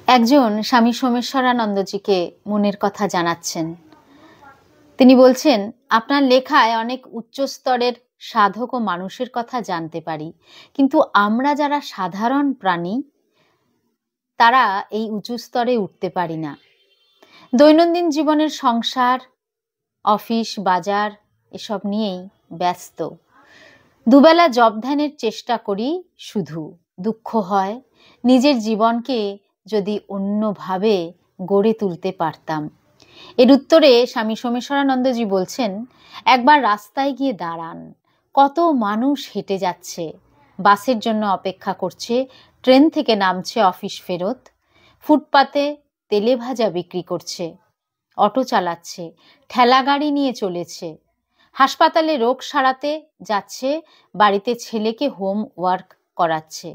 একজন স্বামী সোমেশ্বরানন্দজিকে মনের কথা জানাচ্ছেন। তিনি বলছেন, আপনার লেখায় অনেক উচ্চ স্তরের সাধক ও মানুষের কথা জানতে পারি, কিন্তু আমরা যারা সাধারণ প্রাণী তারা এই উঁচু স্তরে উঠতে পারি না। দৈনন্দিন জীবনের সংসার, অফিস, বাজার এসব নিয়েই ব্যস্ত। দুবেলা জব ধ্যানের চেষ্টা করি, শুধু দুঃখ হয় নিজের জীবনকে যদি অন্যভাবে গড়ে তুলতে পারতাম। এর উত্তরে স্বামী সোমেশ্বরানন্দজি বলছেন, একবার রাস্তায় গিয়ে দাঁড়ান, কত মানুষ হেঁটে যাচ্ছে, বাসের জন্য অপেক্ষা করছে, ট্রেন থেকে নামছে অফিস ফেরত, ফুটপাতে তেলে ভাজা বিক্রি করছে, অটো চালাচ্ছে, ঠেলা গাড়ি নিয়ে চলেছে, হাসপাতালে রোগ সারাতে যাচ্ছে, বাড়িতে ছেলেকে হোম ওয়ার্ক করাচ্ছে,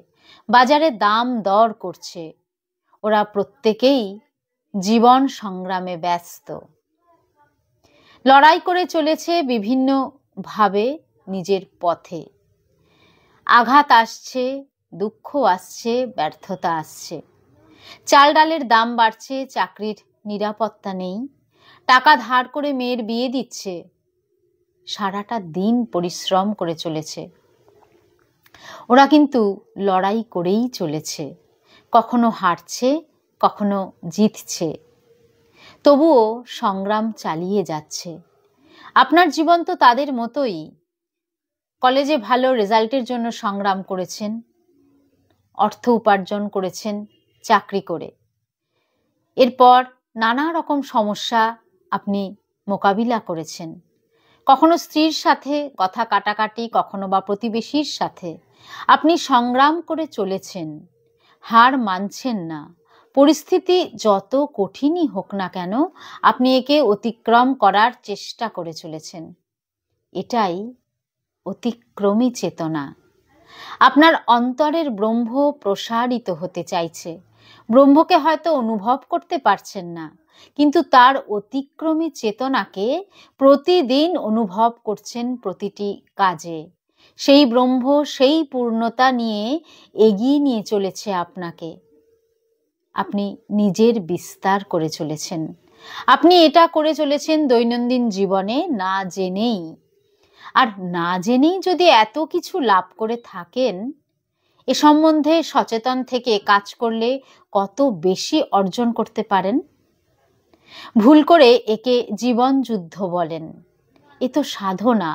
বাজারে দাম দর করছে। ওরা প্রত্যেকেই জীবন সংগ্রামে ব্যস্ত, লড়াই করে চলেছে বিভিন্ন ভাবে নিজের পথে। আঘাত আসছে, দুঃখ আসছে, ব্যর্থতা আসছে, চাল ডালের দাম বাড়ছে, চাকরির নিরাপত্তা নেই, টাকা ধার করে মেয়ের বিয়ে দিচ্ছে, সারাটা দিন পরিশ্রম করে চলেছে। ওরা কিন্তু লড়াই করেই চলেছে, কখনো হারছে, কখনো জিতছে, তবুও সংগ্রাম চালিয়ে যাচ্ছে। আপনার জীবন তো তাদের মতোই। কলেজে ভালো রেজাল্টের জন্য সংগ্রাম করেছেন, অর্থ উপার্জন করেছেন চাকরি করে। এরপর নানা রকম সমস্যা আপনি মোকাবিলা করেছেন, কখনো স্ত্রীর সাথে কথা কাটাকাটি, কখনো বা প্রতিবেশীর সাথে। আপনি সংগ্রাম করে চলেছেন, হার মানছেন না। পরিস্থিতি যত কঠিনই হোক না কেন, আপনি একে অতিক্রম করার চেষ্টা করে চলেছেন। এটাই অতিক্রমী চেতনা। আপনার অন্তরের ব্রহ্ম প্রসারিত হতে চাইছে। ব্রহ্মকে হয়তো অনুভব করতে পারছেন না, কিন্তু তার অতিক্রমী চেতনাকে প্রতিদিন অনুভব করছেন প্রতিটি কাজে। সেই ব্রহ্ম, সেই পূর্ণতা নিয়ে এগিয়ে নিয়ে চলেছে আপনাকে। আপনি নিজের বিস্তার করে চলেছেন। আপনি এটা করে চলেছেন দৈনন্দিন জীবনে না জেনেই। আর না জেনেই যদি এত কিছু লাভ করে থাকেন, এ সম্বন্ধে সচেতন থেকে কাজ করলে কত বেশি অর্জন করতে পারেন। ভুল করে একে জীবন যুদ্ধ বলেন। এ তো সাধনা,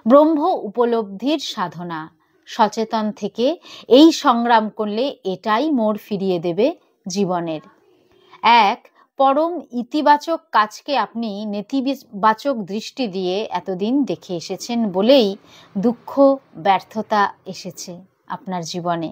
ব্রহ্ম উপলব্ধির সাধনা। সচেতন থেকে এই সংগ্রাম করলে এটাই মোড় ফিরিয়ে দেবে জীবনের। এক পরম ইতিবাচক কাজকে আপনি নেতিবাচক দৃষ্টি দিয়ে এতদিন দেখে এসেছেন বলেই দুঃখ, ব্যর্থতা এসেছে আপনার জীবনে।